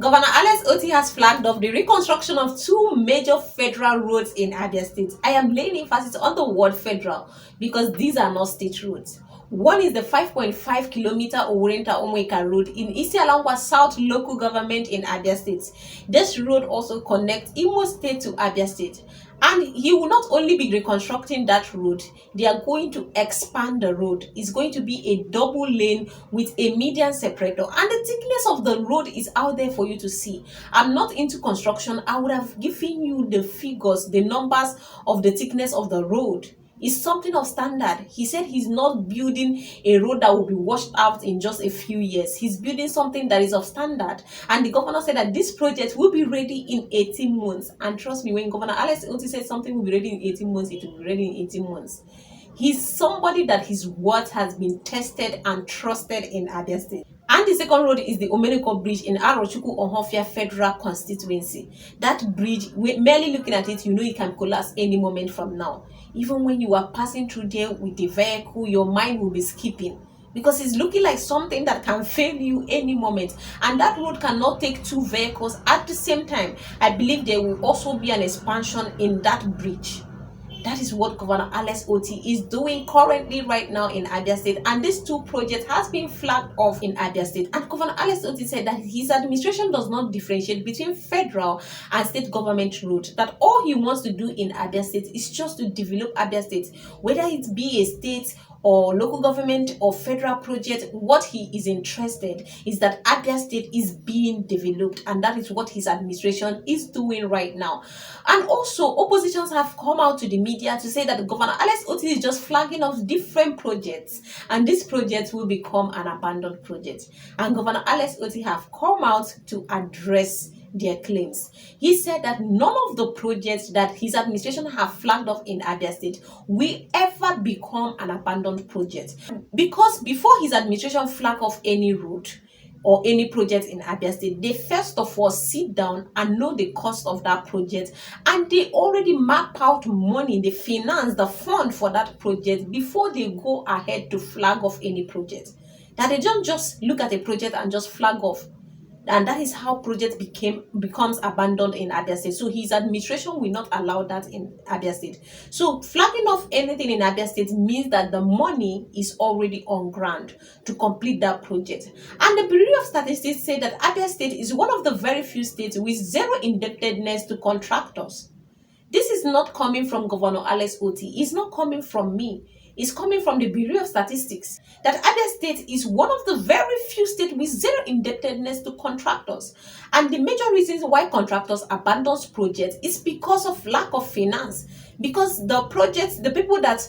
Governor Alex Otti has flagged off the reconstruction of two major federal roads in Abia State. I am laying emphasis on the word federal because these are not state roads. One is the 5.5-kilometer Orenta Omweka Road in Isialangwa South local government in Abia State. This road also connects Imo State to Abia State. And he will not only be reconstructing that road, they are going to expand the road. It's going to be a double lane with a median separator. And the thickness of the road is out there for you to see. I'm not into construction. I would have given you the figures, the numbers of the thickness of the road. It's something of standard. He said he's not building a road that will be washed out in just a few years. He's building something that is of standard. And the governor said that this project will be ready in 18 months. And trust me, when Governor Alex Otti said something will be ready in 18 months, it will be ready in 18 months. He's somebody that his word has been tested and trusted in Abia State. And the second road is the Omeniko Bridge in Arochukwu Ohofia Federal Constituency. That bridge, merely looking at it, you know it can collapse any moment from now. Even when you are passing through there with the vehicle, your mind will be skipping because it's looking like something that can fail you any moment. And that road cannot take two vehicles at the same time. I believe there will also be an expansion in that bridge. That is what Governor Alex Otti is doing currently right now in Abia State. And these two projects has been flagged off in Abia State. And Governor Alex Otti said that his administration does not differentiate between federal and state government roads. That all he wants to do in Abia State is just to develop Abia State. Whether it be a state or local government or federal project, what he is interested is that Abia State is being developed, and that is what his administration is doing right now. And also, oppositions have come out to the media to say that Governor Alex Otti is just flagging off different projects, and this project will become an abandoned project. And Governor Alex Otti have come out to address their claims. He said that none of the projects that his administration have flagged off in Abia State will ever become an abandoned project. Because before his administration flag off any road or any project in Abia State, they first of all sit down and know the cost of that project, and they already map out money, they finance the fund for that project before they go ahead to flag off any project. That they don't just look at a project and just flag off. And that is how project becomes abandoned in Abia State. So his administration will not allow that in Abia State. So flagging off anything in Abia State means that the money is already on ground to complete that project. And the Bureau of Statistics say that Abia State is one of the very few states with zero indebtedness to contractors. This is not coming from Governor Alex Otti. It's not coming from me. Is coming from the Bureau of Statistics, that Abia State is one of the very few states with zero indebtedness to contractors. And the major reasons why contractors abandon projects is because of lack of finance. Because the projects, the people that,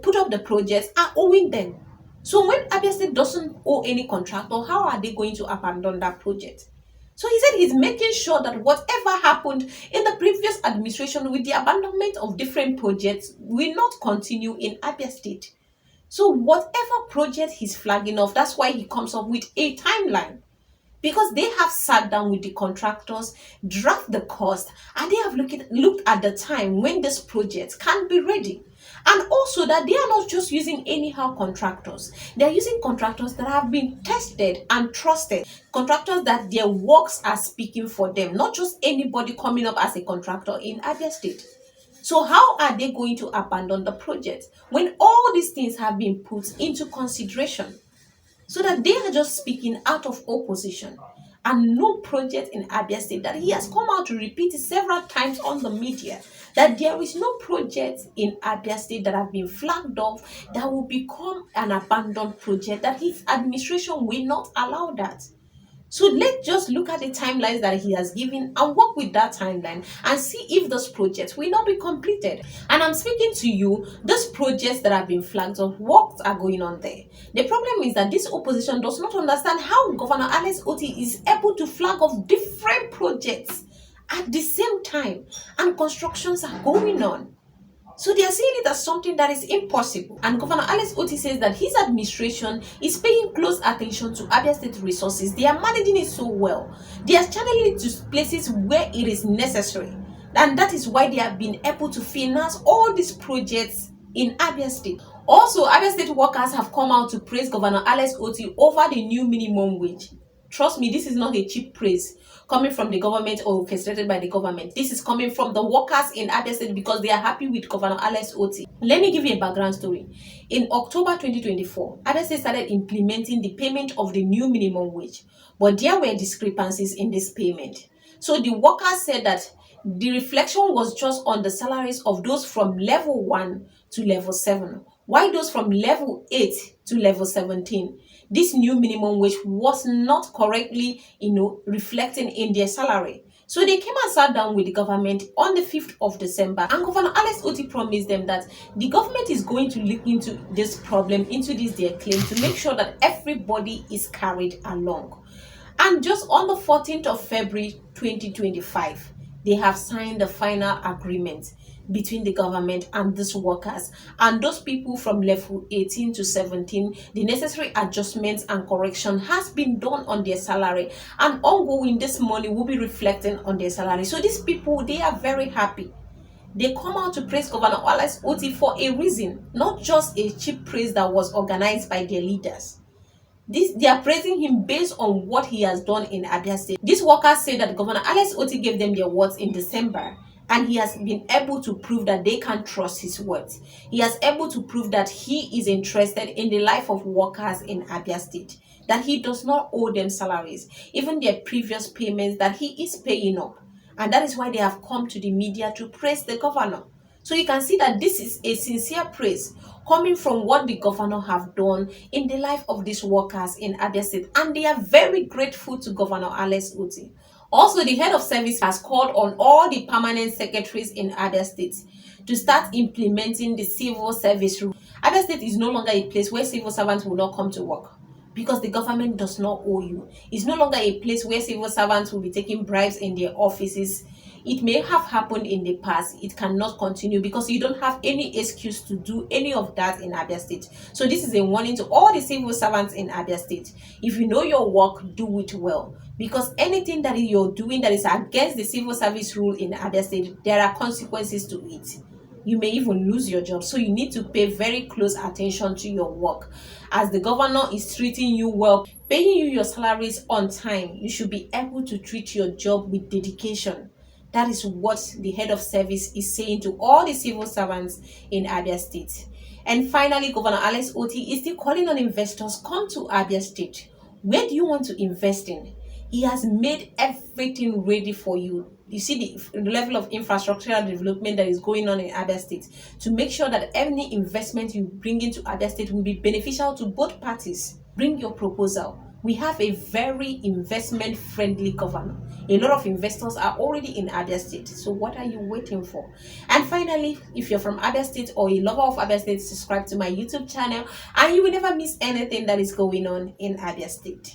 put up the projects are owing them. So when Abia State doesn't owe any contractor, how are they going to abandon that project? So he said he's making sure that whatever happened in the previous administration with the abandonment of different projects will not continue in Abia State. So whatever project he's flagging off, that's why he comes up with a timeline. Because they have sat down with the contractors, draft the cost, and they have looked at the time when this project can be ready. And also that they are not just using anyhow contractors. They are using contractors that have been tested and trusted. Contractors that their works are speaking for them. Not just anybody coming up as a contractor in Abia State. So how are they going to abandon the project when all these things have been put into consideration? So that they are just speaking out of opposition. And no project in Abia State, that he has come out to repeat it several times on the media, that there is no project in Abia State that have been flagged off that will become an abandoned project, that his administration will not allow that. So let's just look at the timelines that he has given and work with that timeline and see if those projects will not be completed. And I'm speaking to you, those projects that have been flagged off, what are going on there? The problem is that this opposition does not understand how Governor Alex Otti is able to flag off different projects at the same time, and constructions are going on. So they are seeing it as something that is impossible. And Governor Alex Otti says that his administration is paying close attention to Abia State resources. They are managing it so well. They are channeling it to places where it is necessary. And that is why they have been able to finance all these projects in Abia State. Also, Abia State workers have come out to praise Governor Alex Otti over the new minimum wage. Trust me, this is not a cheap praise coming from the government or orchestrated by the government. This is coming from the workers in Abia State because they are happy with Governor Alex Otti. Let me give you a background story. In October 2024, Abia State started implementing the payment of the new minimum wage, but there were discrepancies in this payment. So the workers said that the reflection was just on the salaries of those from level 1 to level 7, while those from level 8 to level 17, this new minimum wage was not correctly, reflecting in their salary. So they came and sat down with the government on the 5th of December, and Governor Alex Otti promised them that the government is going to look into this problem, into this their claim, to make sure that everybody is carried along. And just on the 14th of February 2025, they have signed the final agreement between the government and these workers, and those people from level 18 to 17. The necessary adjustments and correction has been done on their salary, and ongoing this money will be reflecting on their salary. So these people, they are very happy. They come out to praise Governor Alex Otti for a reason, not just a cheap praise that was organized by their leaders. They are praising him based on what he has done in Abia State. These workers say that Governor Alex Otti gave them their words in December, and he has been able to prove that they can trust his words. He has able to prove that he is interested in the life of workers in Abia State, that he does not owe them salaries, even their previous payments that he is paying up. And that is why they have come to the media to praise the governor. So you can see that this is a sincere praise coming from what the governor have done in the life of these workers in Abia State, and they are very grateful to Governor Alex Otti. Also, the head of service has called on all the permanent secretaries in Abia State to start implementing the civil service rule. Abia State is no longer a place where civil servants will not come to work, because the government does not owe you. It's no longer a place where civil servants will be taking bribes in their offices. It may have happened in the past. It cannot continue because you don't have any excuse to do any of that in Abia State. So this is a warning to all the civil servants in Abia State. If you know your work, do it well. Because anything that you're doing that is against the civil service rule in Abia State, there are consequences to it. You may even lose your job. So you need to pay very close attention to your work. As the governor is treating you well, paying you your salaries on time, you should be able to treat your job with dedication. That is what the head of service is saying to all the civil servants in Abia State. And finally, Governor Alex Otti is still calling on investors, come to Abia State. Where do you want to invest in? He has made everything ready for you. You see the level of infrastructural development that is going on in Abia State, to make sure that any investment you bring into Abia State will be beneficial to both parties. Bring your proposal. We have a very investment-friendly governor. A lot of investors are already in Abia State. So what are you waiting for? And finally, if you're from Abia State or a lover of Abia State, subscribe to my YouTube channel and you will never miss anything that is going on in Abia State.